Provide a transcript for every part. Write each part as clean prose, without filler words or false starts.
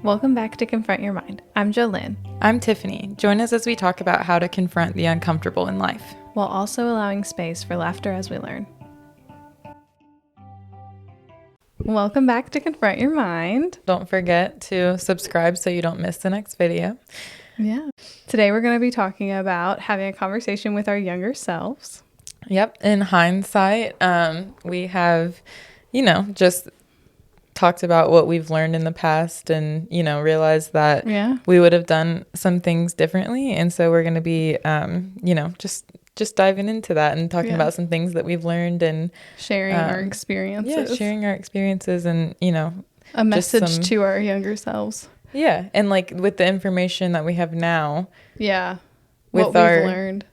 Welcome back to Confront Your Mind. I'm Jolynn. I'm Tiffany. Join us as we talk about how to confront the uncomfortable in life, while also allowing space for laughter as we learn. Welcome back to Confront Your Mind. Don't forget to subscribe so you don't miss the next video. Yeah. Today we're going to be talking about having a conversation with our younger selves. Yep. In hindsight, we have, just talked about what we've learned in the past and, realized that we would have done some things differently. And so we're going to be, just diving into that and talking about some things that we've learned and sharing our experiences. Yeah, sharing our experiences and, a message to our younger selves. Yeah. And like with the information that we have now. Yeah. With what we've learned.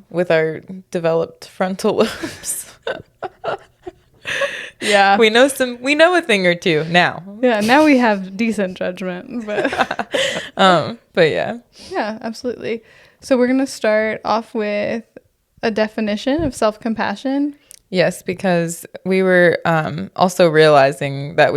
With our developed frontal lobes. Yeah. We know a thing or two now. Yeah, now we have decent judgment, but but yeah. Yeah, absolutely. So we're going to start off with a definition of self-compassion. Yes, because we were also realizing that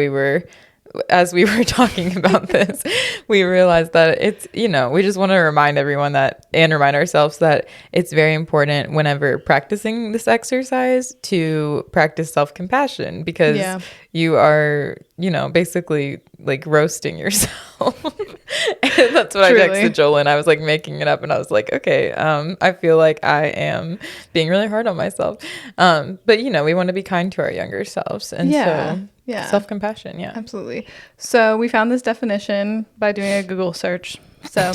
as we were talking about this, we realized that it's, we just want to remind everyone and remind ourselves that it's very important whenever practicing this exercise to practice self-compassion because you are, basically like roasting yourself. And that's what Truly. I texted Joel and I was like making it up and I was like, okay, I feel like I am being really hard on myself. But, we want to be kind to our younger selves. And self-compassion. Yeah, absolutely. So we found this definition by doing a Google search. So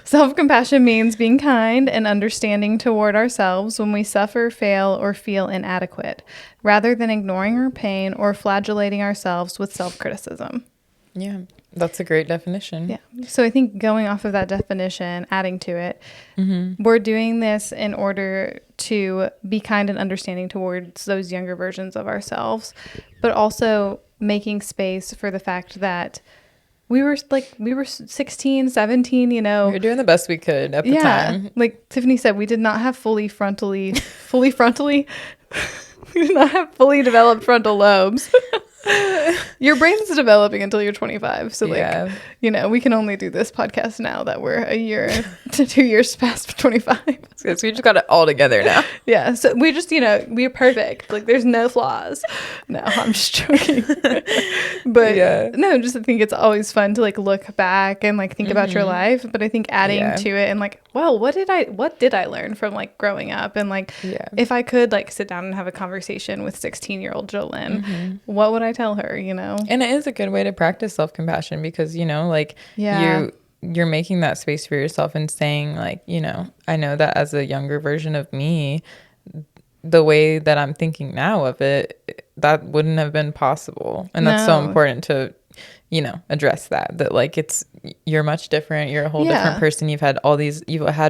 self-compassion means being kind and understanding toward ourselves when we suffer, fail, or feel inadequate, rather than ignoring our pain or flagellating ourselves with self-criticism. Yeah, that's a great definition. Yeah. So I think going off of that definition, adding to it, we're doing this in order to be kind and understanding towards those younger versions of ourselves, but also making space for the fact that we were 16, 17, We were doing the best we could at the time. Like Tiffany said, we did not have we did not have fully developed frontal lobes. Your brain's developing until you're 25. So we can only do this podcast now that we're a year to 2 years past 25. So we just got it all together now. Yeah. So we just, we're perfect. Like there's no flaws. No, I'm just joking. But no, just I think it's always fun to like look back and like think about your life. But I think adding to it and like, well, what did I learn from like growing up? And like, if I could like sit down and have a conversation with 16-year-old Jolynn, what would I tell her, And it is a good way to practice self-compassion because, you're making that space for yourself and saying like, I know that as a younger version of me, the way that I'm thinking now of it, that wouldn't have been possible. And that's so important to, address that like you're much different. You're a whole different person. You've had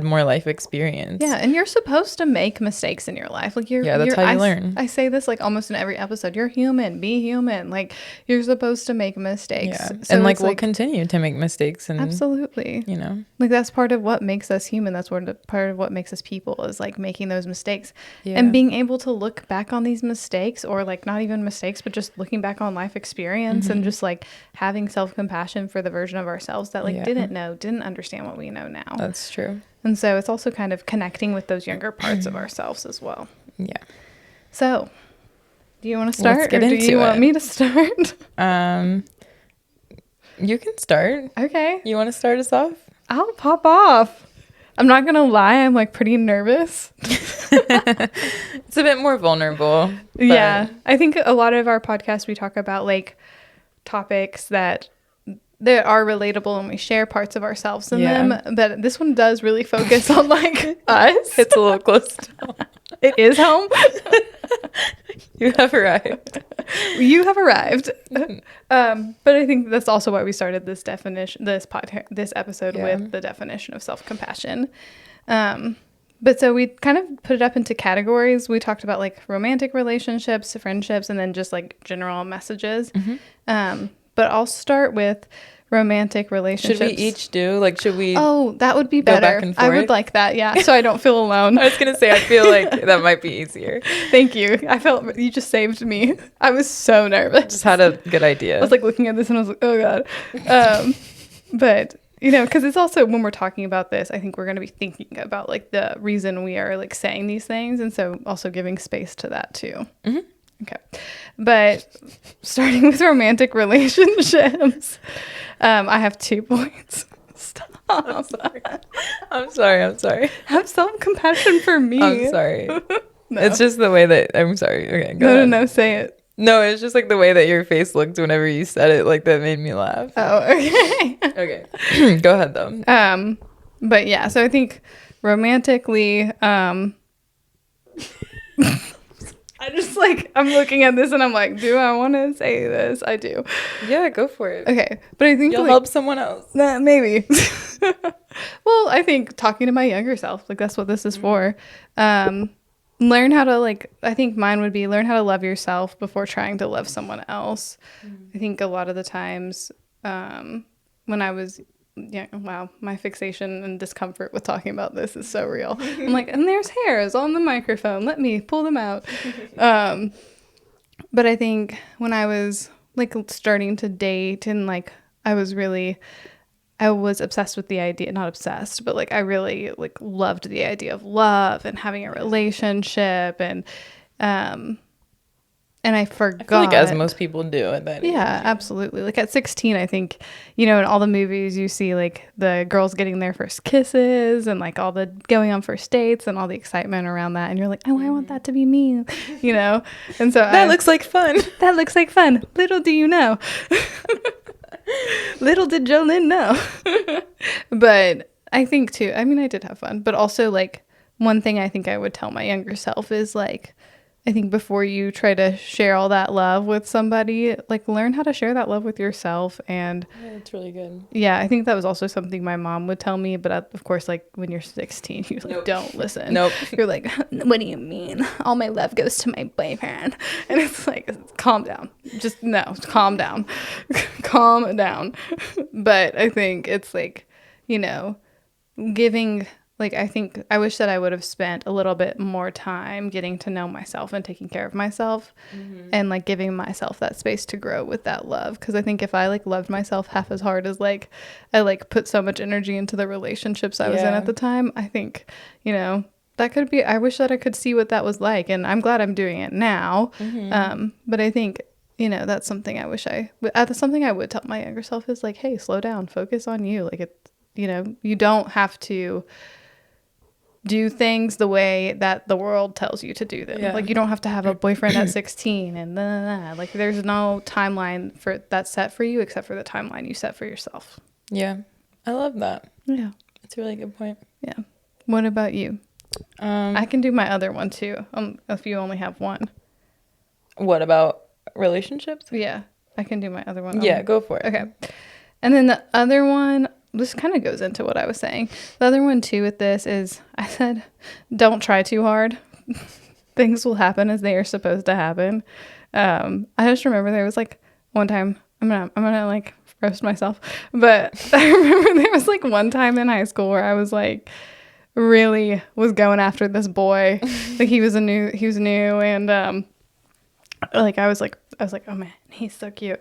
more life experience. Yeah. And you're supposed to make mistakes in your life. Like that's how you learn. I say this like almost in every episode. You're human, be human. Like you're supposed to make mistakes. Yeah. So and like we'll continue to make mistakes and absolutely. Like that's part of what makes us human. That's part of what makes us people is like making those mistakes and being able to look back on these mistakes or like not even mistakes, but just looking back on life experience and just like having self-compassion for the version of ourselves that like didn't understand what we know now. That's true. And so it's also kind of connecting with those younger parts of ourselves as well. Yeah. So do you want to start or do you want me to start? You can start. Okay. You want to start us off? I'll pop off. I'm not going to lie. I'm like pretty nervous. It's a bit more vulnerable. Yeah. I think a lot of our podcasts, we talk about like topics that are relatable and we share parts of ourselves in them. But this one does really focus on like us. It's a little close to home. It is home. You have arrived. You have arrived. But I think that's also why we started this episode with the definition of self-compassion. But so we kind of put it up into categories. We talked about like romantic relationships, friendships, and then just like general messages. But I'll start with romantic relationships. Should we each do, like, should we Oh, that would be go better. back and forth? I would like that, yeah. So I don't feel alone. I was gonna say, I feel like that might be easier. Thank you. I felt you just saved me. I was so nervous. Just had a good idea. I was like looking at this and I was like, oh God. But you know, because it's also when we're talking about this, I think we're going to be thinking about like the reason we are like saying these things. And so also giving space to that too. Mm-hmm. Okay. But starting with romantic relationships, I have 2 points. Stop. I'm sorry. Have some compassion for me. I'm sorry. No. It's just the way that, I'm sorry. Okay, go ahead. No, say it. No, it's just like the way that your face looked whenever you said it, like that made me laugh. Oh, okay. Okay. Go ahead though. But yeah, so I think romantically, I just like, I'm looking at this and I'm like, do I want to say this? I do. Yeah, go for it. Okay. But I think you'll like, help someone else. Maybe. Well, I think talking to my younger self, like that's what this is for. Learn how to like, I think mine would be learn how to love yourself before trying to love someone else. I think a lot of the times when I was wow, my fixation and discomfort with talking about this is so real. I'm like, and there's hairs on the microphone. Let me pull them out. But I think when I was like starting to date and like I was obsessed with the idea, not obsessed, but like I really like loved the idea of love and having a relationship and I forgot. I feel like as most people do at that age. Yeah, absolutely. Like at 16, I think, you know, in all the movies you see like the girls getting their first kisses and like all the going on first dates and all the excitement around that. And you're like, oh, I want that to be me, you know? And so that looks like fun. That looks like fun. Little do you know. Little did Jolene know. But I think too, I mean, I did have fun, but also like one thing I think I would tell my younger self is like, I think before you try to share all that love with somebody, like learn how to share that love with yourself. And yeah, that's really good. Yeah, I think that was also something my mom would tell me. But of course, like when you're 16, you like don't listen. Nope. You're like, what do you mean? All my love goes to my boyfriend. And it's like, calm down. Just no, calm down. Calm down. But I think it's like, you know, giving. Like, I think I wish that I would have spent a little bit more time getting to know myself and taking care of myself and, like, giving myself that space to grow with that love. Because I think if I, like, loved myself half as hard as, like, I, like, put so much energy into the relationships I was in at the time, I think, you know, that could be, I wish that I could see what that was like. And I'm glad I'm doing it now. But I think, you know, that's something I wish something I would tell my younger self is, like, hey, slow down, focus on you. Like, it, you know, you don't have to do things the way that the world tells you to do them. Like, you don't have to have a boyfriend at 16 and like there's no timeline for that's set for you except for the timeline you set for yourself. Yeah, I love that. Yeah, it's a really good point. Yeah. What about you? I can do my other one too, if you only have one. What about relationships? Yeah, I can do my other one. Yeah, go for it. Okay. And then the other one, this kind of goes into what I was saying. The other one too with this is I said, don't try too hard. Things will happen as they are supposed to happen. I just remember there was like one time, I'm gonna like roast myself, but I remember there was like one time in high school where I was like really was going after this boy. Like he was new and like I was like, oh man, he's so cute.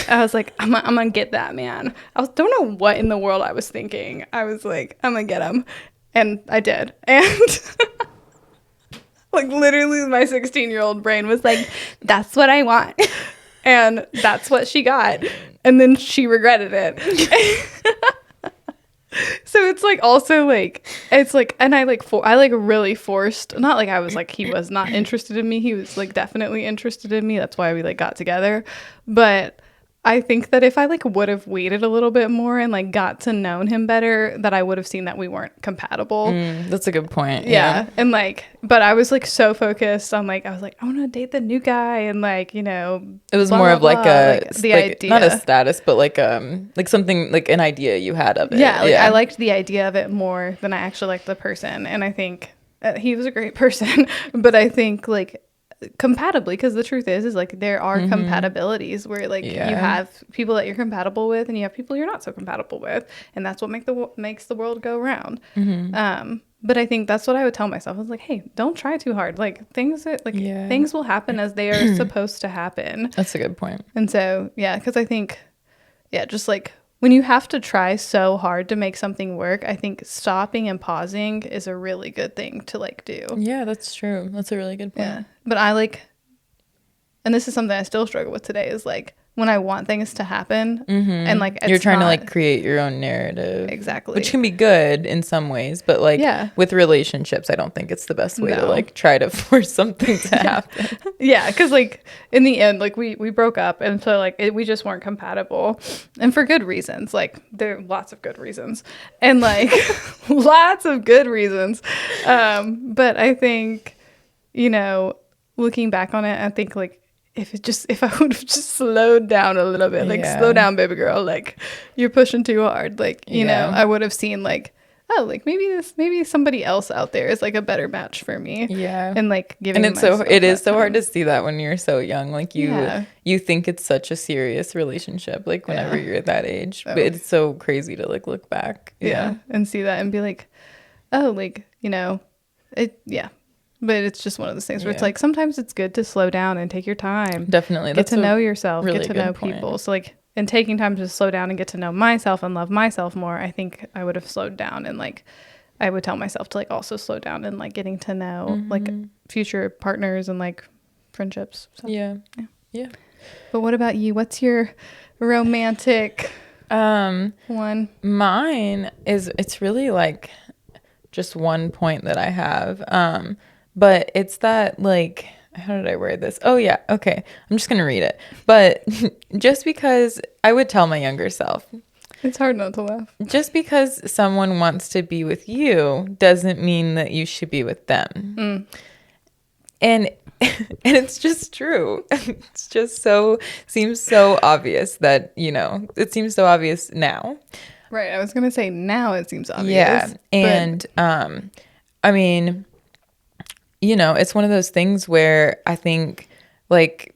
I was like, I'm gonna get that man. Don't know what in the world I was thinking. I was like, I'm gonna get him. And I did. And like literally my 16-year-old brain was like, that's what I want. And that's what she got. And then she regretted it. So it's like also like it's like and I really forced, not like I was like he was not interested in me, he was like definitely interested in me, that's why we like got together. But I think that if I like would have waited a little bit more and like got to know him better, that I would have seen that we weren't compatible. That's a good point. Yeah. And like, but I was like so focused on like, I was like, I want to date the new guy. And like, you know, it was more of like the idea, not a status, but like something like an idea you had of it. Yeah. Like I liked the idea of it more than I actually liked the person. And I think he was a great person, but I think like compatibly, because the truth is like there are compatibilities where like you have people that you're compatible with and you have people you're not so compatible with, and that's what makes the world go round. But I think that's what I would tell myself. I was like, hey, don't try too hard. Like things will happen as they are supposed to happen. That's a good point. And so because I think just like when you have to try so hard to make something work, I think stopping and pausing is a really good thing to like do. Yeah, that's true. That's a really good point. Yeah. But I like, and this is something I still struggle with today, is like when I want things to happen and like you're trying to like create your own narrative. Exactly. Which can be good in some ways, but like with relationships, I don't think it's the best way to like try to force something to happen. Yeah, because like in the end, like we broke up, and so like we just weren't compatible, and for good reasons. Like there are lots of good reasons, and like lots of good reasons. But I think, looking back on it, I think like if I would have just slowed down a little bit, like slow down, baby girl, like you're pushing too hard, like you know, I would have seen like, oh, like maybe somebody else out there is like a better match for me. Yeah. And like giving, and it is so hard to see that when you're so young, like you think it's such a serious relationship, like whenever you're at that age, but it's so crazy to like look back and see that and be like, oh, like but it's just one of those things where it's like sometimes it's good to slow down and take your time. Definitely. Get to know yourself, get to know people. So like, and taking time to slow down and get to know myself and love myself more, I think I would have slowed down, and like I would tell myself to like also slow down and like getting to know like future partners and like friendships. So, yeah. But what about you? What's your romantic one? Mine is, it's really like just one point that I have. But it's that, like, how did I word this? Oh, yeah. Okay. I'm just going to read it. But just because I would tell my younger self. It's hard not to laugh. Just because someone wants to be with you doesn't mean that you should be with them. And it's just true. It's just seems so obvious that, it seems so obvious now. Right. I was going to say now it seems obvious. Yeah. And, I mean, it's one of those things where I think, like,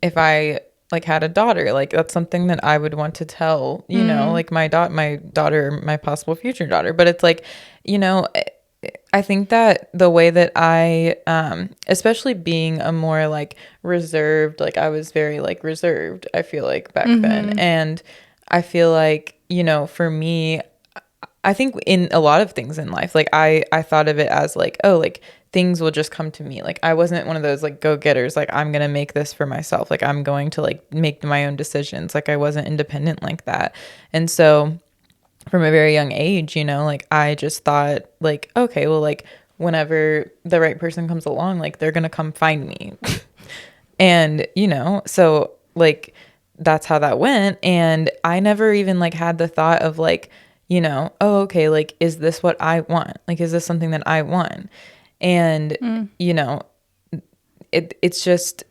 if I, like, had a daughter, like, that's something that I would want to tell, like, my daughter, my possible future daughter. But it's like, I think that the way that I, especially being a more, like, reserved, like, I was very, like, reserved, I feel like, back then. And I feel like, for me, I think in a lot of things in life, like, I thought of it as, like, oh, like, things will just come to me. Like, I wasn't one of those like go-getters, like I'm gonna make this for myself, like I'm going to like make my own decisions. Like I wasn't independent like that. And so from a very young age, like I just thought like, okay, well, like whenever the right person comes along, like they're gonna come find me. And so like that's how that went. And I never even like had the thought of like, oh, okay, like is this what I want? Like is this something that I want? And, it's just,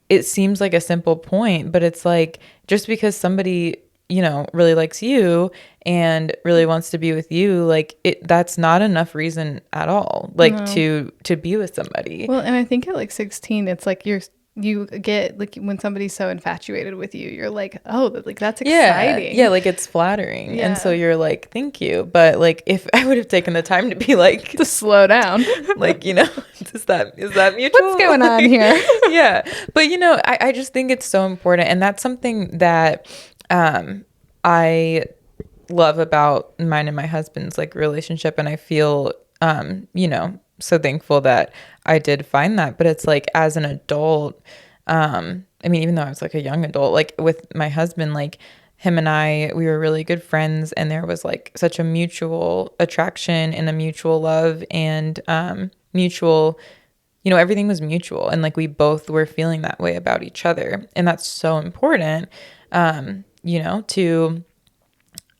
it seems like a simple point, but it's like, just because somebody, really likes you and really wants to be with you, like that's not enough reason at all, like to be with somebody. Well, and I think at like 16, it's like you get like when somebody's so infatuated with you, you're like, oh, like that's exciting. Yeah, like it's flattering. And so you're like, thank you. But like if I would have taken the time to be like to slow down, like, is that mutual? What's going on here? Yeah. But I just think it's so important. And that's something that I love about mine and my husband's like relationship. And I feel so thankful that I did find that. But it's like as an adult, I mean, even though I was like a young adult, like with my husband, like him and I, we were really good friends, and there was like such a mutual attraction and a mutual love and mutual, everything was mutual, and like we both were feeling that way about each other. And that's so important, to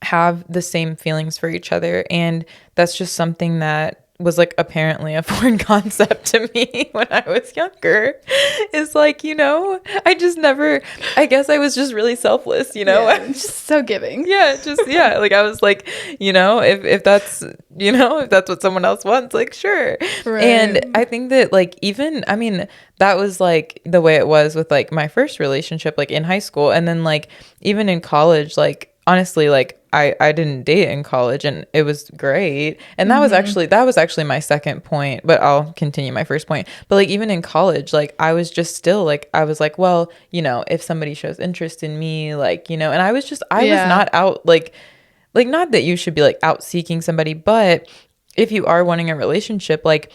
have the same feelings for each other. And that's just something that was like apparently a foreign concept to me when I was younger is like, I just never, I guess I was just really selfless, Yeah, just so giving. Yeah, like I was like, if that's, if that's what someone else wants, like, sure. Right. And I think that like, even, I mean, that was like the way it was with like my first relationship, like in high school. And then like, even in college, like, honestly, like I didn't date in college and it was great. And that was actually my second point, but I'll continue my first point. But like, even in college, like I was just still like, I was like, well, if somebody shows interest in me, like, and I was not out like not that you should be like out seeking somebody, but if you are wanting a relationship, like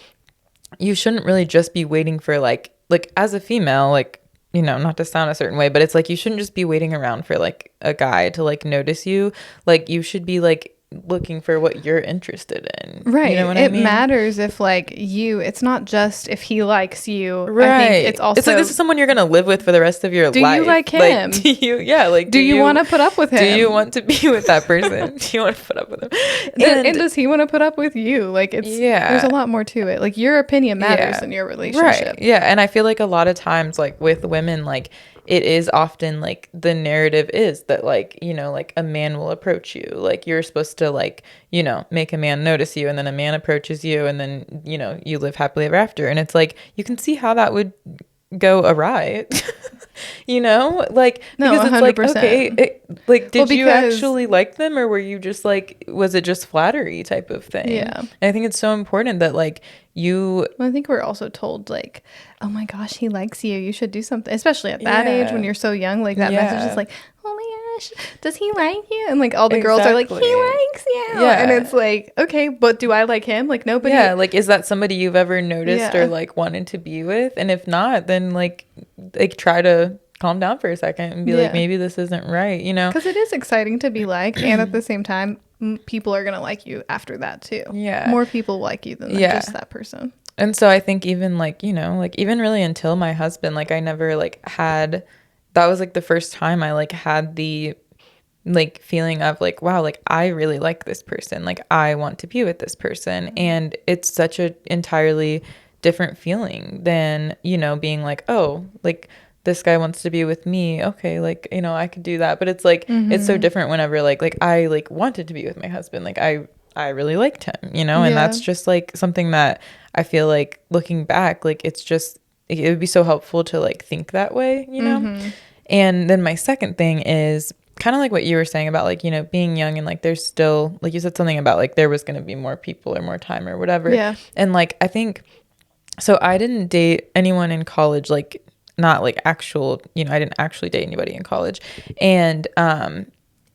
you shouldn't really just be waiting for like as a female, like, not to sound a certain way, but it's like you shouldn't just be waiting around for like a guy to like notice you. Like you should be like looking for what you're interested in. Right. You know what I mean? It matters if like it's not just if he likes you. Right. I think it's also, it's like this is someone you're going to live with for the rest of your life. Do you like him? Like, do you want to put up with him? Do you want to be with that person? Do you want to put up with him? And does he want to put up with you? Like there's a lot more to it. Like your opinion matters in your relationship. Right. Yeah. And I feel like a lot of times like with women, like it is often like the narrative is that like, like a man will approach you. Like you're supposed to like, make a man notice you, and then a man approaches you, and then, you live happily ever after. And it's like, you can see how that would go awry. Like, no, because it's 100%. like, okay, did you actually like them, or were you just like, was it just flattery type of thing? Yeah. And I think it's so important that like I think we're also told like, oh my gosh, he likes you, you should do something, especially at that age when you're so young. Like that message is like, oh my gosh, does he like you? And like all the girls are like, he likes you. Yeah. And it's like, okay, but do I like him? Like nobody. Yeah, like is that somebody you've ever noticed or like wanted to be with? And if not, then like try to calm down for a second and be like, maybe this isn't right, Because it is exciting to be liked, and at the same time, people are gonna like you after that too. Yeah, more people like you than just that person. And so I think even like, like even really until my husband, like I never like had, that was like the first time I like had the like feeling of like, wow, like I really like this person, like I want to be with this person. And it's such a entirely different feeling than, being like, oh, like this guy wants to be with me, okay, like, I could do that. But it's like it's so different whenever like I like wanted to be with my husband, like I really liked him, and that's just like something that I feel like looking back, like it's just, it would be so helpful to like think that way, And then my second thing is kind of like what you were saying about like, being young, and like there's still, like you said something about like there was going to be more people or more time or whatever. Yeah. And like I think, so I didn't date anyone in college, like not like actual, I didn't actually date anybody in college. And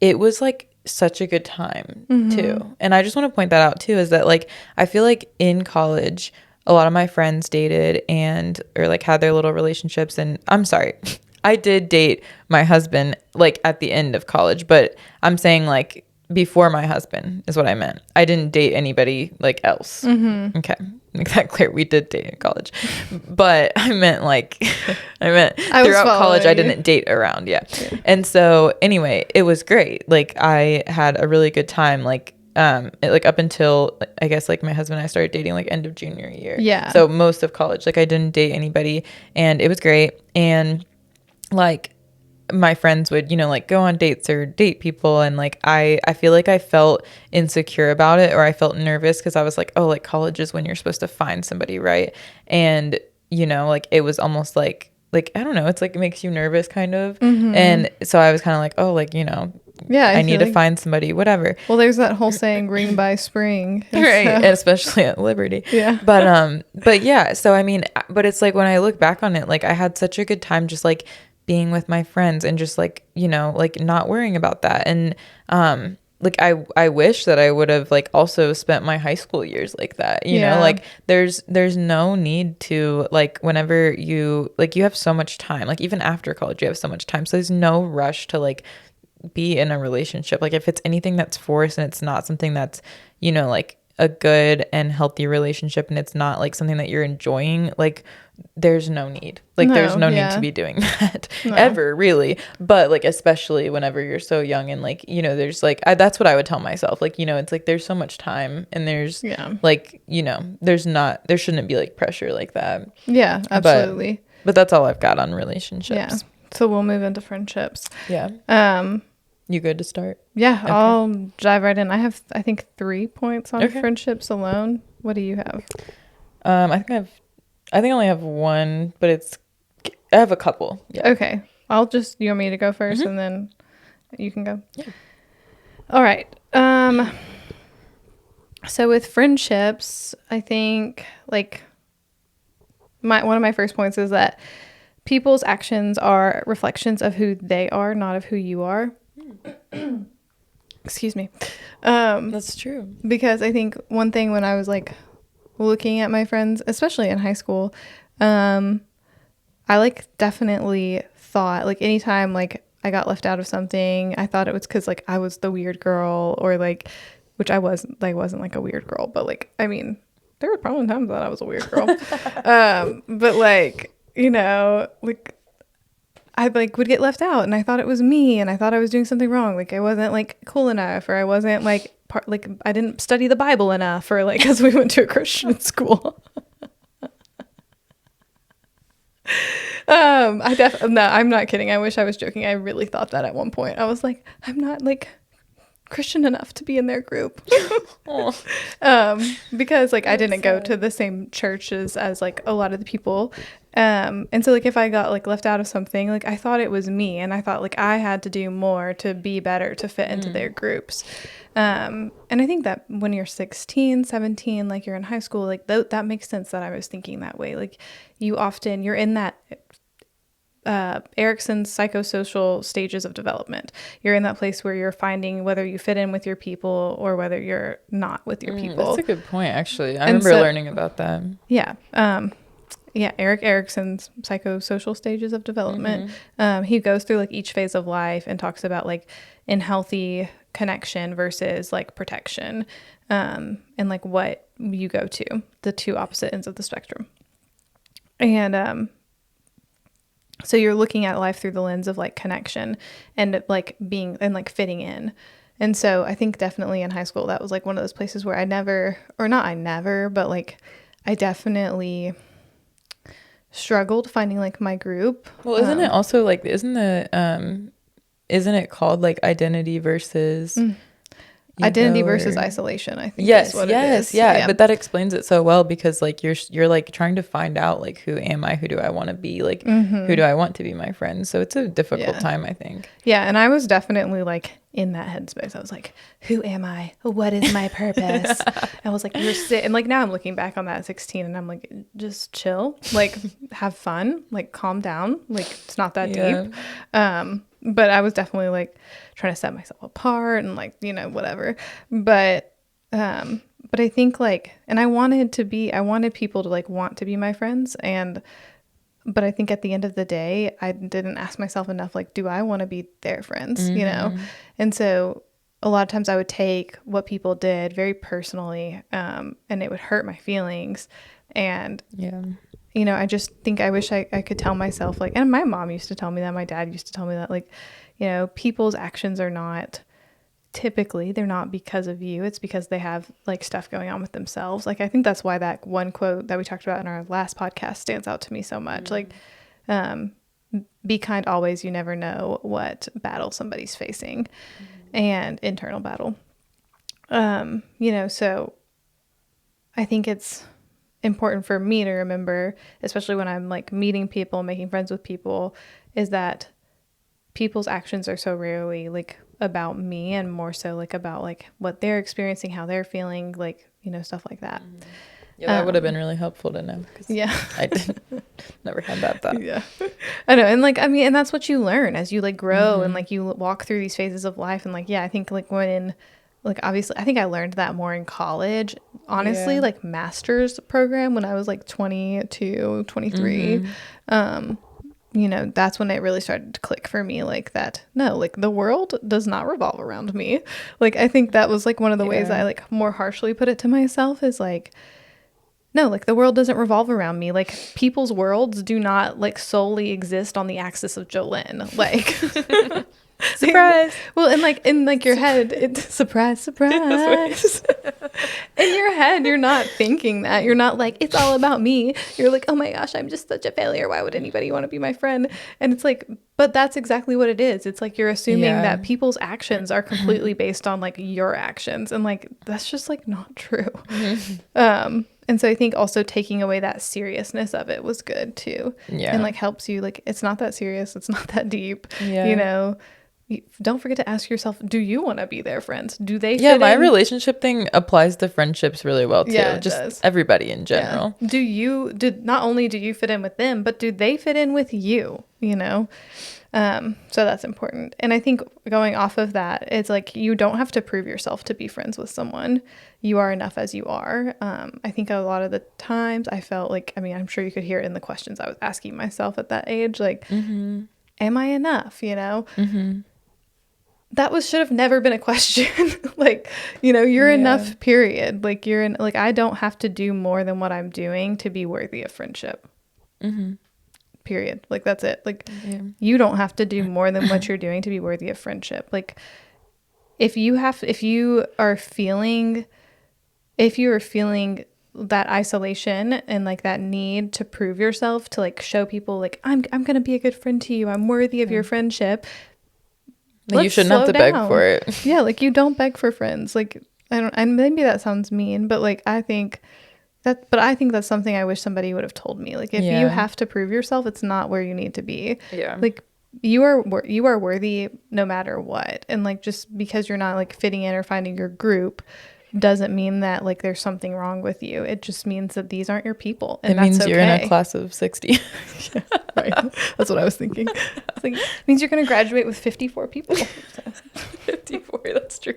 it was like such a good time too. And I just want to point that out too, is that like I feel like in college a lot of my friends dated or like had their little relationships. And I'm sorry, I did date my husband like at the end of college, but I'm saying like before my husband is what I meant. I didn't date anybody like else. Okay, make that clear. We did date in college, but I meant throughout college I didn't date around. Yeah. And so anyway, it was great. Like I had a really good time. Like up until I guess like my husband and I started dating like end of junior year. Yeah. So most of college, like I didn't date anybody, and it was great. And like my friends would, like go on dates or date people. And like, I feel like I felt insecure about it, or I felt nervous because I was like, oh, like college is when you're supposed to find somebody. Right. And, like it was almost like, I don't know, it's like, it makes you nervous kind of. And so I was kind of like, oh, like, yeah, I need to find somebody, whatever. Well, there's that whole saying, green by spring. Right. And especially at Liberty. Yeah. But yeah, so I mean, but it's like when I look back on it, like I had such a good time just like being with my friends and just like, like not worrying about that. And like I wish that I would have like also spent my high school years like that, you know, like there's no need to like, whenever you have so much time, like even after college you have so much time, so there's no rush to like be in a relationship. Like if it's anything that's forced and it's not something that's, like a good and healthy relationship, and it's not like something that you're enjoying, like there's no need. Like, there's no need to be doing that ever, really. But, like, especially whenever you're so young and, like, you know, there's, like, that's what I would tell myself. Like, you know, it's like there's so much time and there's, like, you know, there shouldn't be, like, pressure like that. Yeah, absolutely. But that's all I've got on relationships. Yeah. So we'll move into friendships. Yeah. You good to start? Yeah, okay. I'll dive right in. I have, I think, 3 points on friendships alone. What do you have? I think I only have one, but I have a couple. Yeah. Okay. You want me to go first and then you can go? Yeah. All right. So with friendships, I think like one of my first points is that people's actions are reflections of who they are, not of who you are. Excuse me. That's true. Because I think one thing when I was like looking at my friends, especially in high school, I like definitely thought like anytime like I got left out of something, I thought it was because like I was the weird girl or like, which I wasn't like a weird girl, but like, I mean, there were probably times that I was a weird girl. But like, you know, like I like would get left out and I thought it was me and I thought I was doing something wrong. Like I wasn't like cool enough or I wasn't like I didn't study the Bible enough or like, cause we went to a Christian school. No, I'm not kidding. I wish I was joking. I really thought that at one point. I was like, I'm not like Christian enough to be in their group. Because like I didn't go to the same churches as like a lot of the people. And so like if I got like left out of something, like I thought it was me and I thought like I had to do more to be better to fit into their groups. And I think that when you're 16, 17, like you're in high school, like that makes sense that I was thinking that way. Like you're in that Erickson's psychosocial stages of development. You're in that place where you're finding whether you fit in with your people or whether you're not with your people. That's a good point, actually. I remember learning about that. Yeah. Yeah, Erik Erikson's psychosocial stages of development. He goes through like each phase of life and talks about like in healthy connection versus like protection, and like what you go to, the two opposite ends of the spectrum. And so you're looking at life through the lens of like connection and like being and like fitting in. And so I think definitely in high school that was like one of those places where but like I definitely struggled finding like my group. Well, isn't it also like isn't it called like identity versus versus isolation, I think. Yes, it is. Yeah. But that explains it so well because like you're like trying to find out like who am I, who do I want to be, like who do I want to be my friend. So it's a difficult time, I think. Yeah, and I was definitely like in that headspace. I was like, who am I? What is my purpose? I was like, and like now I'm looking back on that at 16 and I'm like, just chill, like have fun, like calm down, like it's not that deep. But I was definitely like trying to set myself apart and like, you know, whatever. But I think like, and I wanted people to like want to be my friends. But I think at the end of the day, I didn't ask myself enough, like, do I want to be their friends, you know? And so a lot of times I would take what people did very personally, and it would hurt my feelings. And, you know, I just think I wish I could tell myself like, and my mom used to tell me that, my dad used to tell me that, like, you know, people's actions are not typically, they're not because of you. It's because they have like stuff going on with themselves. Like, I think that's why that one quote that we talked about in our last podcast stands out to me so much. Like, be kind always. You never know what battle somebody's facing, and internal battle. You know, so I think it's important for me to remember, especially when I'm like meeting people, making friends with people, is that people's actions are so rarely like about me and more so like about like what they're experiencing, how they're feeling, like, you know, stuff like that. Yeah, that would have been really helpful to know. I never had that thought. Yeah, I know. And like, I mean, and that's what you learn as you like grow and like you walk through these phases of life. And like, yeah, I think like like obviously I think I learned that more in college, honestly, like master's program when I was like 22, 23. You know, that's when it really started to click for me, like that, no, like the world does not revolve around me. Like, I think that was like one of the ways I like more harshly put it to myself is like, no, like the world doesn't revolve around me. Like people's worlds do not like solely exist on the axis of Jolene. Like surprise. Well, and like in like your head, it's surprise. In your head, you're not thinking that. You're not like, it's all about me. You're like, oh my gosh, I'm just such a failure. Why would anybody want to be my friend? And it's like, but that's exactly what it is. It's like you're assuming that people's actions are completely based on like your actions. And like, that's just like not true. And so I think also taking away that seriousness of it was good too. Yeah. And like helps you like, it's not that serious. It's not that deep, you know? Don't forget to ask yourself, do you want to be their friends? Do they fit my in? Relationship thing applies to friendships really well too. Yeah, it just does. Everybody in general. Yeah. Not only do you fit in with them, but do they fit in with you, you know? So that's important. And I think going off of that, it's like you don't have to prove yourself to be friends with someone. You are enough as you are. I think a lot of the times I felt like, I mean, I'm sure you could hear it in the questions I was asking myself at that age, like, am I enough, you know? That should have never been a question. Like, you know, you're enough, period. Like like, I don't have to do more than what I'm doing to be worthy of friendship. Period. Like, that's it. Like, you don't have to do more than what you're doing to be worthy of friendship. Like, if you are feeling that isolation and like that need to prove yourself, to like show people like, I'm going to be a good friend to you, I'm worthy of your friendship. Like, you shouldn't have to beg for it. Yeah, like you don't beg for friends. Like, and maybe that sounds mean, but like I think that's something I wish somebody would have told me. Like, if you have to prove yourself, it's not where you need to be. Yeah. Like, you are worthy no matter what. And like, just because you're not like fitting in or finding your group doesn't mean that like there's something wrong with you. It just means that these aren't your people, and it means you're in a class of 60. Yeah, right. That's what I was thinking. It's like, it means you're going to graduate with 54 people. 54, that's true.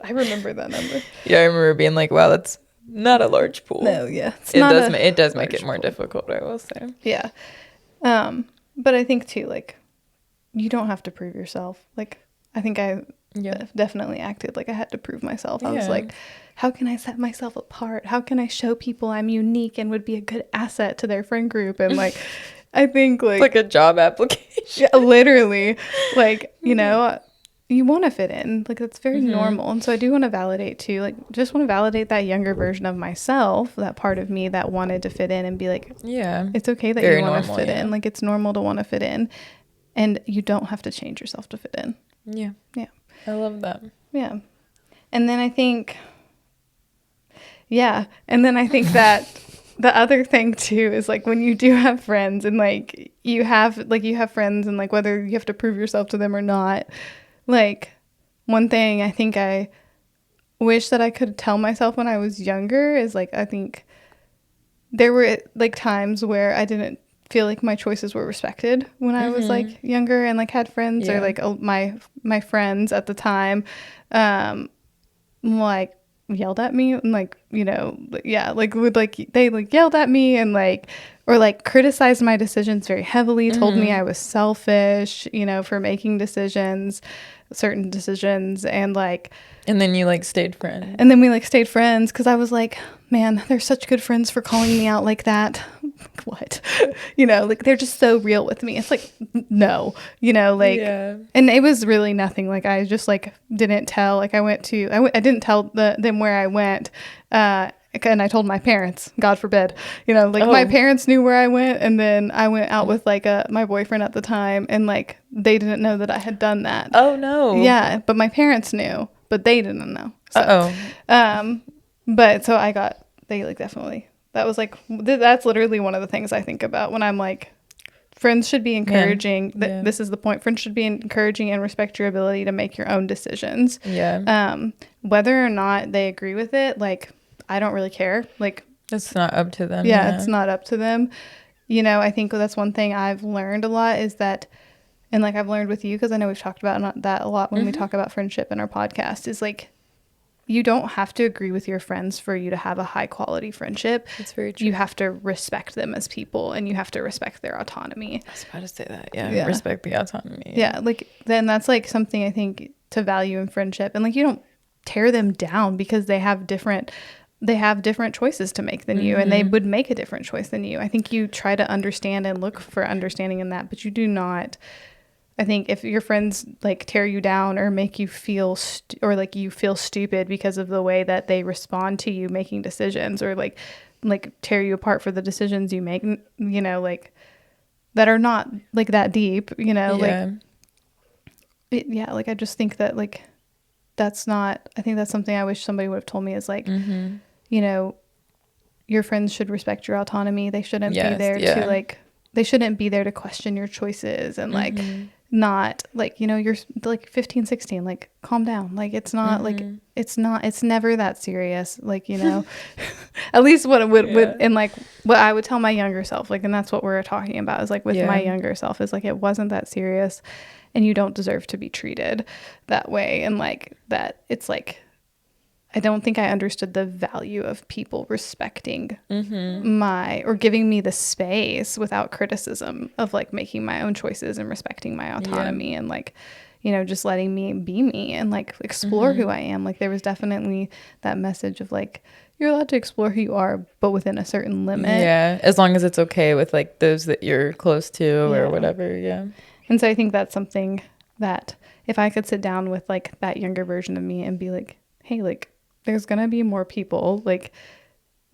I remember that number. Yeah, I remember being like, wow, that's not a large pool. No, yeah. It does make it more difficult, I will say. Yeah. But I think too, like, you don't have to prove yourself. Like, I think I definitely acted like I had to prove myself. I was like, how can I set myself apart? How can I show people I'm unique and would be a good asset to their friend group? And like, I think like a job application. Yeah, literally, like, you know, you want to fit in. Like, that's very normal. And so I do want to validate too, like, just want to validate that younger version of myself, that part of me that wanted to fit in and be like, yeah, it's okay that very you want to fit in. Like, it's normal to want to fit in, and you don't have to change yourself to fit in. Yeah. Yeah. I love that. Yeah. And then I think that the other thing too is like, when you do have friends and like you have friends, and like whether you have to prove yourself to them or not, like, one thing I think I wish that I could tell myself when I was younger is like, I think there were like times where I didn't feel like my choices were respected when I was like younger and like had friends, or like my friends at the time like yelled at me and like, you know, like would like they like yelled at me and like, or like criticized my decisions very heavily, told me I was selfish, you know, for making certain decisions, and then you like stayed friends, and then we like stayed friends because I was like, man, they're such good friends for calling me out like that. What? You know, like, they're just so real with me. It's like, no, you know, like, and it was really nothing. Like, I just like didn't tell, like, I didn't tell them where I went, and I told my parents, God forbid, you know, like, my parents knew where I went, and then I went out with like my boyfriend at the time, and like, they didn't know that I had done that. Oh no. Yeah, but my parents knew, but they didn't know. So, but so they like definitely, that was like, that's literally one of the things I think about when I'm like, friends should be encouraging. This is the point. Friends should be encouraging and respect your ability to make your own decisions. Yeah. Whether or not they agree with it, like, I don't really care. Like, it's not up to them. Yeah, it's not up to them. You know, I think that's one thing I've learned a lot is that, and like I've learned with you, because I know we've talked about that a lot when we talk about friendship in our podcast, is like, you don't have to agree with your friends for you to have a high quality friendship. It's very true. You have to respect them as people, and you have to respect their autonomy. I was about to say that. Yeah. Respect the autonomy. Yeah. Like, then that's like something I think to value in friendship. And like, you don't tear them down because they have different they have different choices to make than you, and they would make a different choice than you. I think you try to understand and look for understanding in that, but you do not. I think if your friends like tear you down or make you feel or like you feel stupid because of the way that they respond to you making decisions, or like tear you apart for the decisions you make, you know, like that are not like that deep, you know, like I just think that like that's not, I think that's something I wish somebody would have told me is like, you know, your friends should respect your autonomy. They shouldn't be there to like, they shouldn't be there to question your choices and like not like, you know, you're like 15, 16, like calm down. Like it's not like, it's never that serious. Like, you know, at least what it would, and like what I would tell my younger self, like, and that's what we're talking about is like with my younger self is like, it wasn't that serious and you don't deserve to be treated that way. And like that it's like, I don't think I understood the value of people respecting my, or giving me the space without criticism of like making my own choices and respecting my autonomy and like, you know, just letting me be me and like explore who I am. Like there was definitely that message of like, you're allowed to explore who you are, but within a certain limit. Yeah. As long as it's okay with like those that you're close to or whatever. Yeah. And so I think that's something that if I could sit down with like that younger version of me and be like, hey, like, there's gonna be more people, like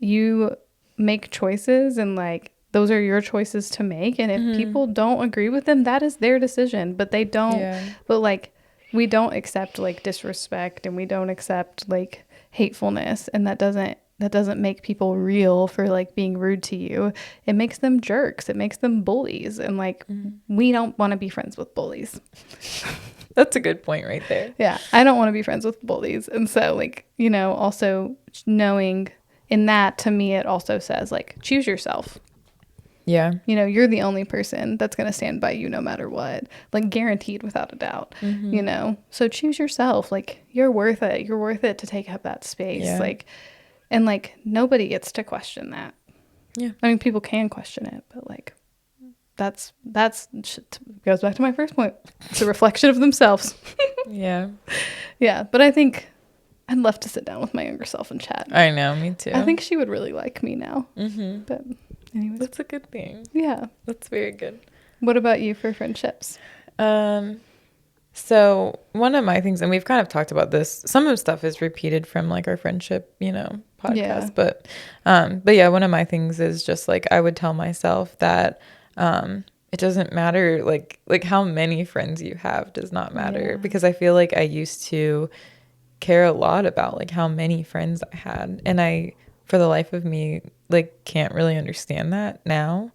you make choices and like those are your choices to make, and if people don't agree with them, that is their decision, but they don't but like we don't accept like disrespect and we don't accept like hatefulness, and that doesn't make people real for like being rude to you. It makes them jerks, it makes them bullies, and like we don't want to be friends with bullies. That's a good point right there. Yeah, I don't want to be friends with bullies. And so, like, you know, also knowing in that, to me, it also says, like, choose yourself. Yeah. You know, you're the only person that's going to stand by you no matter what. Like, guaranteed without a doubt, you know? So choose yourself. Like, you're worth it. You're worth it to take up that space. Yeah. Like, and, like, nobody gets to question that. Yeah. I mean, people can question it, but, like, that's goes back to my first point. It's a reflection of themselves. Yeah. Yeah. But I think I'd love to sit down with my younger self and chat. I know, me too. I think she would really like me now. But anyways. That's a good thing. Yeah. That's very good. What about you for friendships? So one of my things, and we've kind of talked about this, some of the stuff is repeated from like our friendship, you know, podcast. But yeah, one of my things is just like, I would tell myself that, it doesn't matter like how many friends you have does not matter, because I feel like I used to care a lot about like how many friends I had, and I for the life of me like can't really understand that now,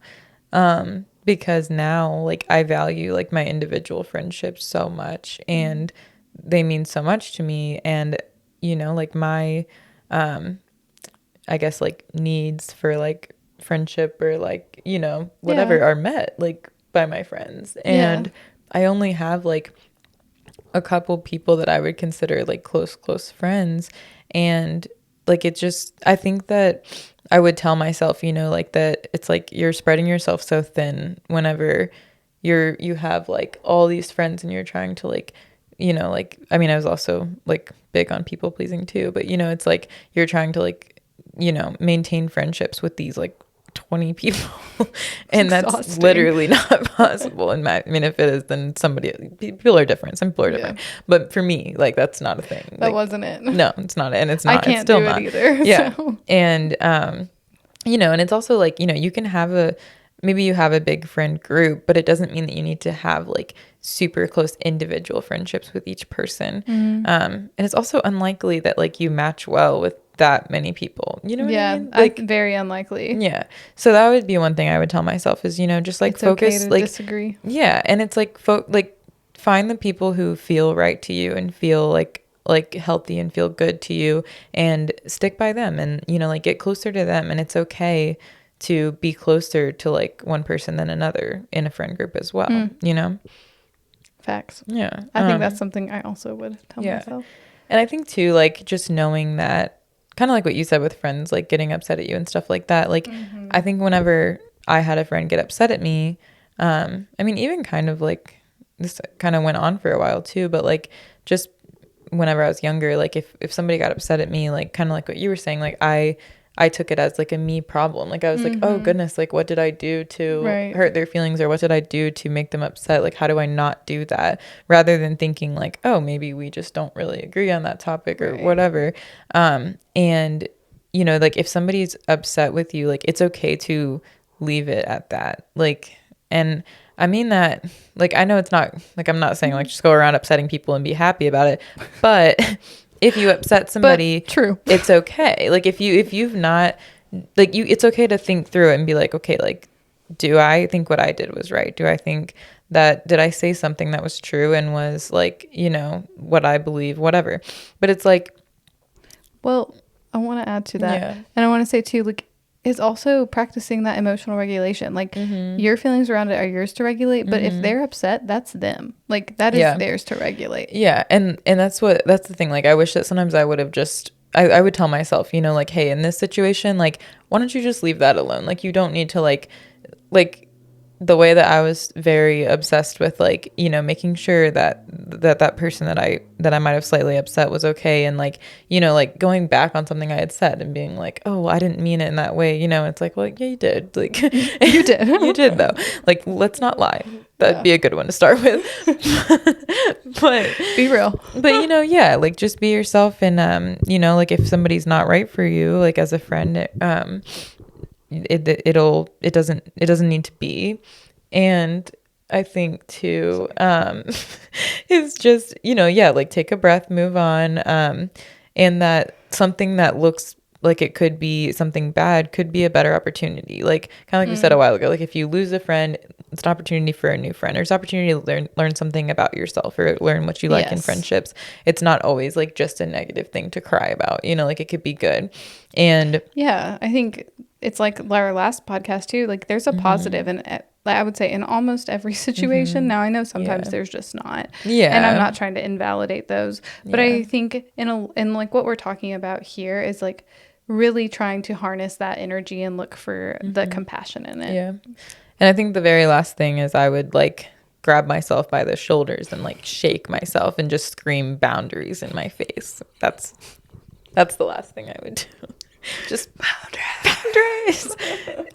because now like I value like my individual friendships so much, and they mean so much to me, and you know, like my I guess like needs for like friendship or like, you know, whatever are met like by my friends, and I only have like a couple people that I would consider like close friends, and like it just, I think that I would tell myself, you know, like that it's like you're spreading yourself so thin whenever you have like all these friends and you're trying to like, you know, like I mean I was also like big on people pleasing too, but you know, it's like you're trying to like, you know, maintain friendships with these like 20 people and that's literally not possible. And I mean, if it is, then people are different. Some people are different. But for me, like that's not a thing. That wasn't it. No, it's not. And it's not. I can't it's still do it not either. Yeah. So. And you know, and it's also like, you know, you can have maybe you have a big friend group, but it doesn't mean that you need to have like super close individual friendships with each person. And it's also unlikely that like you match well with that many people, you know what I mean? Like very unlikely. Yeah. So that would be one thing I would tell myself is, you know, just like it's focus, okay to like disagree. Yeah. And it's like, like find the people who feel right to you and feel like healthy and feel good to you, and stick by them, and, you know, like get closer to them. And it's okay to be closer to like one person than another in a friend group as well, you know? Facts. Yeah. I think that's something I also would tell myself. And I think too, like just knowing that, kind of like what you said with friends, like getting upset at you and stuff like that. Like, I think whenever I had a friend get upset at me, I mean, even kind of like this kind of went on for a while too, but like just whenever I was younger, like if somebody got upset at me, like kind of like what you were saying, like I took it as like a me problem. Like I was like, oh goodness, like what did I do to hurt their feelings, or what did I do to make them upset? Like how do I not do that? Rather than thinking like, oh, maybe we just don't really agree on that topic or whatever. And you know, like if somebody's upset with you, like it's okay to leave it at that. Like, and I mean that, like, I know it's not like, I'm not saying like just go around upsetting people and be happy about it, but if you upset somebody, true, it's okay. Like if you've not, like it's okay to think through it and be like, okay, like, do I think what I did was right? Do I think that, did I say something that was true and was like, you know, what I believe, whatever. But it's like, well, I want to add to that. And I want to say too, like, is also practicing that emotional regulation. Like your feelings around it are yours to regulate, but if they're upset, that's them. Like that is theirs to regulate. Yeah. And that's the thing. Like I wish that sometimes I would have just, I would tell myself, you know, like, hey, in this situation, like, why don't you just leave that alone? Like you don't need to like the way that I was very obsessed with, like, you know, making sure that person that I might have slightly upset was okay. And like, you know, like going back on something I had said and being like, oh, I didn't mean it in that way. You know, it's like, well, yeah, you did. Like you did. You did though. Like, let's not lie. That'd be a good one to start with. But be real. But you know, yeah, like just be yourself. And, you know, like if somebody's not right for you, like as a friend, it doesn't need to be. And I think too is just, you know, yeah, like take a breath, move on, and that something that looks like it could be something bad could be a better opportunity. Like kind of like we said a while ago, like if you lose a friend, it's an opportunity for a new friend. There's opportunity to learn something about yourself or learn what you like in friendships. It's not always like just a negative thing to cry about, you know, like it could be good. And yeah, I think it's like our last podcast too, like there's a positive and I would say in almost every situation. Now I know sometimes there's just not. Yeah. And I'm not trying to invalidate those. But I think in like what we're talking about here is like really trying to harness that energy and look for the compassion in it. Yeah. And I think the very last thing is I would like grab myself by the shoulders and like shake myself and just scream boundaries in my face. That's the last thing I would do. Just boundaries.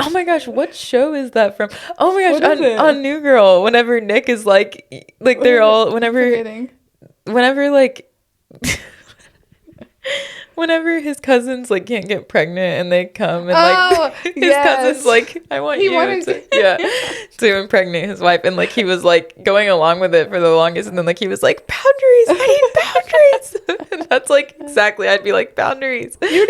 Oh my gosh, what show is that from? Oh my gosh, on New Girl, whenever Nick is like they're all whenever like whenever his cousins like can't get pregnant and they come and like his cousins like, I want you to impregnate his wife, and like he was like going along with it for the longest, and then like he was like, boundaries, I need boundaries. And that's like exactly, I'd be like, boundaries, you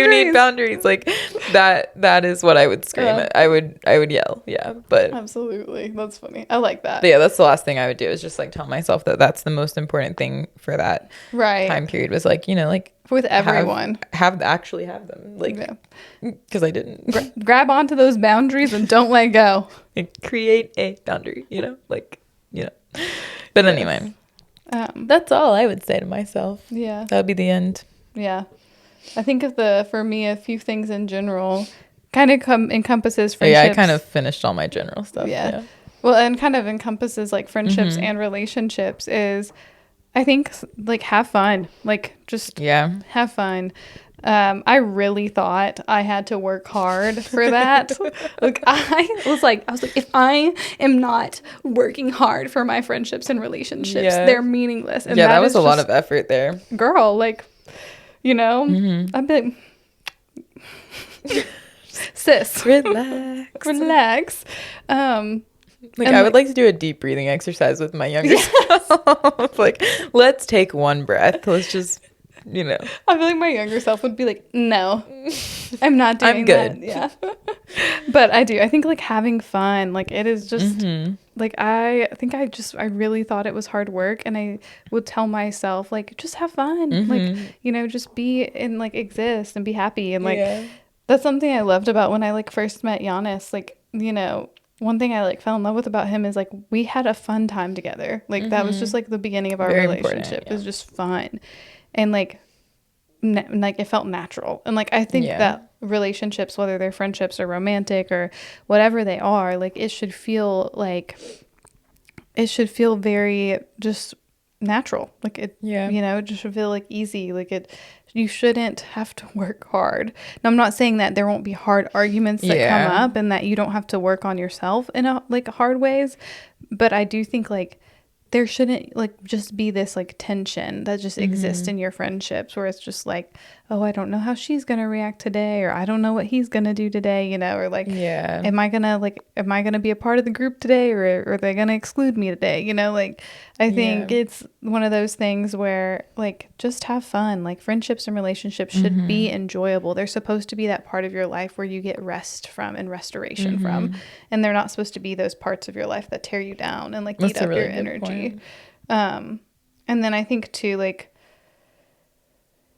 need boundaries, like that is what I would scream at. I would yell. But absolutely, that's funny. I like that. But yeah, that's the last thing I would do, is just like tell myself that that's the most important thing for that time period, was like, you know, like with everyone have them, like, because I didn't grab onto those boundaries and don't let go. Create a boundary, you know, like, you know. But anyway, that's all I would say to myself. That would be the end. I think for me, a few things in general kind of encompasses friendships. I kind of finished all my general stuff. Well, and kind of encompasses like friendships and relationships is, I think, like, have fun. Like, just have fun. I really thought I had to work hard for that. Like, I was like, if I am not working hard for my friendships and relationships, they're meaningless. And that was a lot of effort there. Girl, like, you know, I'd be like, sis, relax. Like, I would like to do a deep breathing exercise with my younger self. Like, let's take one breath. Let's just, you know. I feel like my younger self would be like, no, I'm not doing I'm good. that. But I do. I think, like, having fun, like, it is just, like, I think I really thought it was hard work. And I would tell myself, like, just have fun. Like, you know, just be and, like, exist and be happy. And, like, that's something I loved about when I, like, first met Giannis. Like, you know, one thing I like fell in love with about him is like we had a fun time together. Like that was just like the beginning of our relationship. It was just fun, and like like it felt natural. And like I think that relationships, whether they're friendships or romantic or whatever they are, like it should feel very just natural. Like it, it just should feel like easy. Like you shouldn't have to work hard. Now, I'm not saying that there won't be hard arguments that come up and that you don't have to work on yourself in hard ways. But I do think like there shouldn't like just be this like tension that just exists in your friendships where it's just like, oh, I don't know how she's going to react today, or I don't know what he's going to do today, or like, am I going to be a part of the group today, or are they going to exclude me today? Like I think it's one of those things where like just have fun. Like friendships and relationships should be enjoyable. They're supposed to be that part of your life where you get rest from and restoration from, and they're not supposed to be those parts of your life that tear you down and like eat up your energy. And then I think too, like,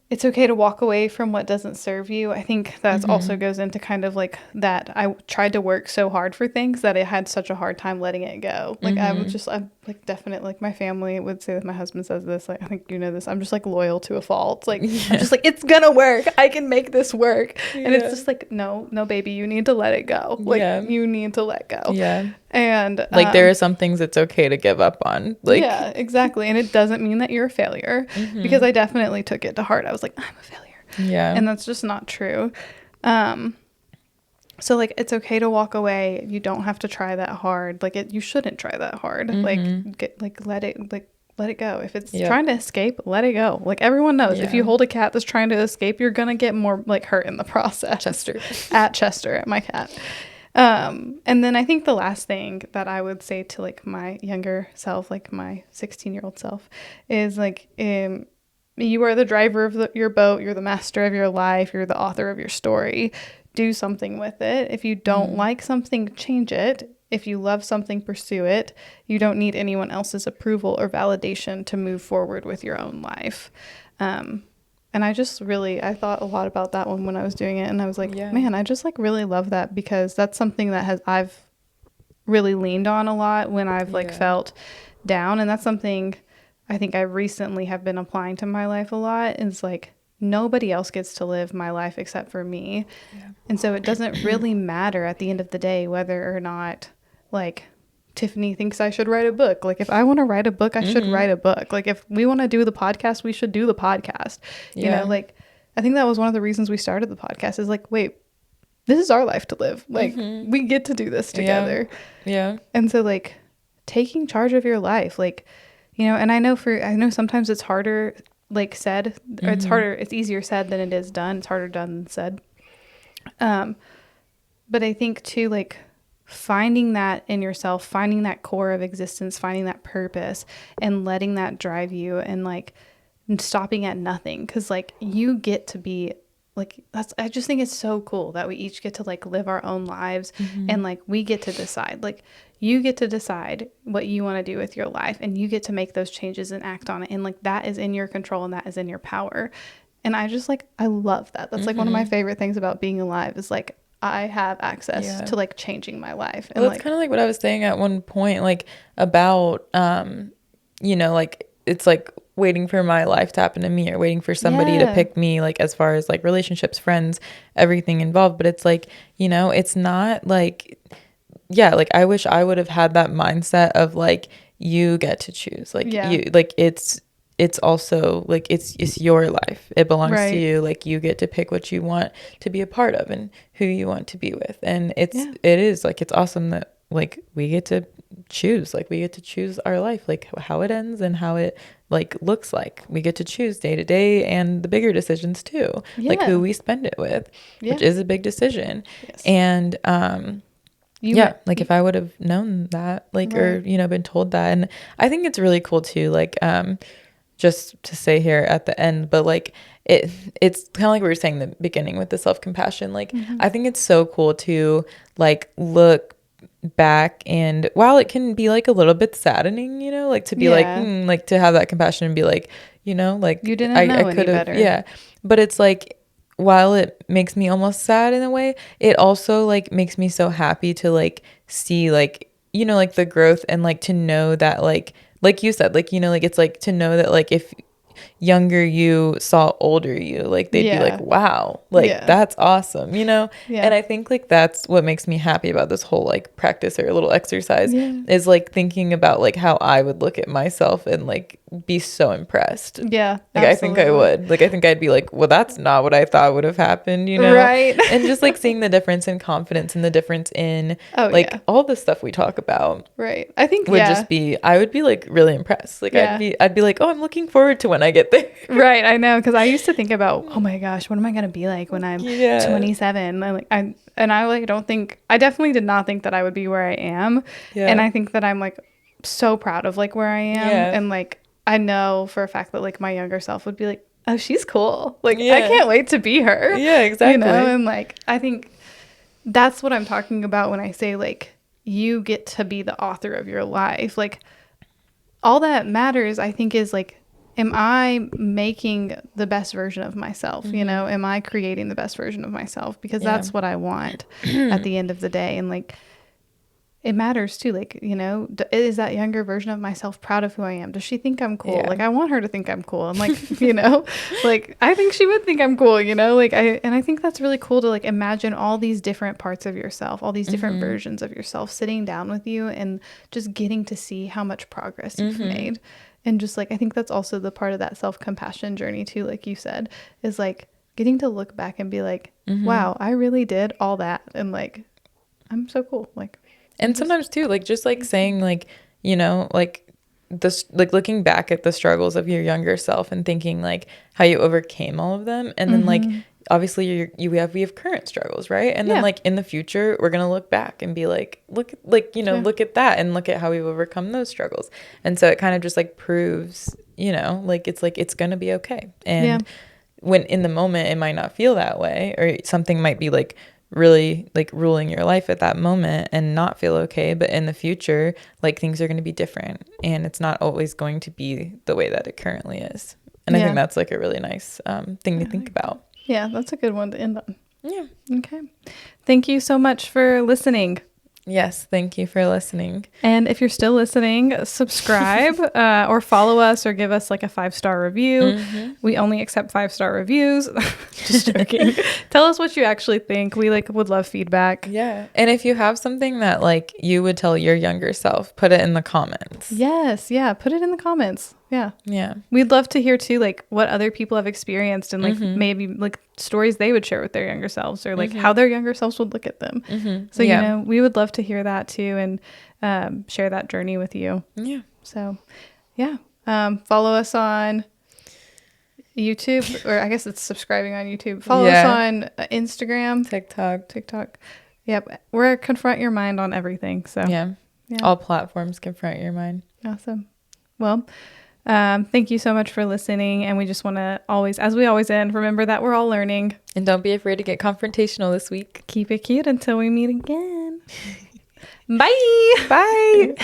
it's okay to walk away from what doesn't serve you. I think that also goes into kind of like that I tried to work so hard for things that I had such a hard time letting it go. Like I'm like definitely, like my family would say that, my husband says this, like I think you know this, I'm just like loyal to a fault. Like I'm just like, it's gonna work, I can make this work. And it's just like, no baby, you need to let it go. Like you need to let go. And like there are some things it's okay to give up on. Like exactly. And it doesn't mean that you're a failure, because I definitely took it to heart. I was like, I'm a failure. And that's just not true. So like it's okay to walk away. You don't have to try that hard. Like you shouldn't try that hard. Let it go. If it's trying to escape, let it go. Like everyone knows, if you hold a cat that's trying to escape, you're gonna get more like hurt in the process. Chester, at my cat. And then I think the last thing that I would say to like my younger self, like my 16-year-old self, is like, you are the driver of your boat. You're the master of your life. You're the author of your story. Do something with it. If you don't like something, change it. If you love something, pursue it. You don't need anyone else's approval or validation to move forward with your own life. And I thought a lot about that one when I was doing it. And I was like, man, I just like really love that, because that's something that I've really leaned on a lot when I've like felt down. And that's something I think I recently have been applying to my life a lot. It's like, nobody else gets to live my life except for me. And so it doesn't really matter at the end of the day whether or not like Tiffany thinks I should write a book. Like if I want to write a book, I should write a book. Like if we want to do the podcast, we should do the podcast. You know, like I think that was one of the reasons we started the podcast, is like, wait, this is our life to live. Like we get to do this together. And so like taking charge of your life, like, and I know sometimes it's harder like said, or it's easier said than it is done. It's harder done than said. But I think too, like finding that in yourself, finding that core of existence, finding that purpose and letting that drive you, and like stopping at nothing. 'Cause like you get to be like, I just think it's so cool that we each get to like live our own lives, and like we get to decide, like you get to decide what you want to do with your life, and you get to make those changes and act on it. And like that is in your control and that is in your power. And I just like, I love that. That's like one of my favorite things about being alive, is like I have access to like changing my life. And well, that's kind of like what I was saying at one point, like about, like it's like waiting for my life to happen to me, or waiting for somebody to pick me, like as far as like relationships, friends, everything involved. But it's like, it's not like, like I wish I would have had that mindset of like, you get to choose, like you, like it's also like it's your life, it belongs to you, like you get to pick what you want to be a part of and who you want to be with. And it is like, it's awesome that like we get to choose, like we get to choose our life, like how it ends and how it like looks like. We get to choose day to day, and the bigger decisions too, like who we spend it with, which is a big decision. And like if I would have known that, like or been told that. And I think it's really cool too, like just to say here at the end, but like it's kind of like we were saying in the beginning with the self-compassion, like I think it's so cool to like look back, and while it can be like a little bit saddening, like to be like to have that compassion and be like, like you didn't know any better. But it's like, while it makes me almost sad in a way, it also like makes me so happy to like see like, like the growth, and like to know that like you said, like, like it's like to know that like if younger you saw older you, like they'd be like, wow, like that's awesome, and I think like that's what makes me happy about this whole like practice or little exercise is like thinking about like how I would look at myself and like be so impressed. Yeah, like absolutely. I think I would. Like I think I'd be like, well, that's not what I thought would have happened, you know? Right. And just like seeing the difference in confidence and the difference in all the stuff we talk about. Right. I think would just be, I would be like really impressed. Like I'd be like, oh, I'm looking forward to when I get there. Right. I know. Cause I used to think about, oh my gosh, what am I going to be like when I'm 27? I definitely did not think that I would be where I am. Yeah. And I think that I'm like so proud of like where I am. Yeah. And like, I know for a fact that like my younger self would be like, oh, she's cool. Like I can't wait to be her. Yeah, exactly. You know? And like, I think that's what I'm talking about when I say like, you get to be the author of your life. Like all that matters, I think, is like, am I making the best version of myself? You know, am I creating the best version of myself? Because that's what I want at the end of the day. And like, it matters too. Like, you know, is that younger version of myself proud of who I am? Does she think I'm cool? Yeah. Like, I want her to think I'm cool. And like, you know, like, I think she would think I'm cool, you know, like I think that's really cool to like imagine all these different parts of yourself, all these different versions of yourself sitting down with you and just getting to see how much progress you've made. And just like, I think that's also the part of that self-compassion journey too, like you said, is like getting to look back and be like, wow, I really did all that. And like, I'm so cool. Like, and sometimes too, like just like saying like, you know, like this, like looking back at the struggles of your younger self and thinking like how you overcame all of them. And then like, obviously we have current struggles, right? And then like in the future, we're going to look back and be like, look at that and look at how we've overcome those struggles. And so it kind of just like proves, you know, like it's going to be okay. And when in the moment, it might not feel that way, or something might be like really like ruling your life at that moment and not feel okay. But in the future, like things are going to be different and it's not always going to be the way that it currently is. And I think that's like a really nice thing to think about. Yeah, that's a good one to end on. Yeah. Okay. Thank you so much for listening. Yes, thank you for listening. And if you're still listening, subscribe or follow us or give us like a 5-star review. We only accept 5-star reviews. Just joking. Tell us what you actually think. We like would love feedback. Yeah. And if you have something that like you would tell your younger self, put it in the comments. Yes. Yeah. Put it in the comments. Yeah. Yeah. We'd love to hear too, like what other people have experienced and like maybe like stories they would share with their younger selves or like how their younger selves would look at them. So, you know, we would love to hear that too and share that journey with you. Yeah. So, yeah. Follow us on YouTube, or I guess it's subscribing on YouTube. Follow us on Instagram. TikTok. Yep. We're Confront Your Mind on everything. So, yeah. All platforms Confront Your Mind. Awesome. Well, thank you so much for listening. And we just want to always, as we always end, remember that we're all learning. And don't be afraid to get confrontational this week. Keep it cute until we meet again. Bye. Bye.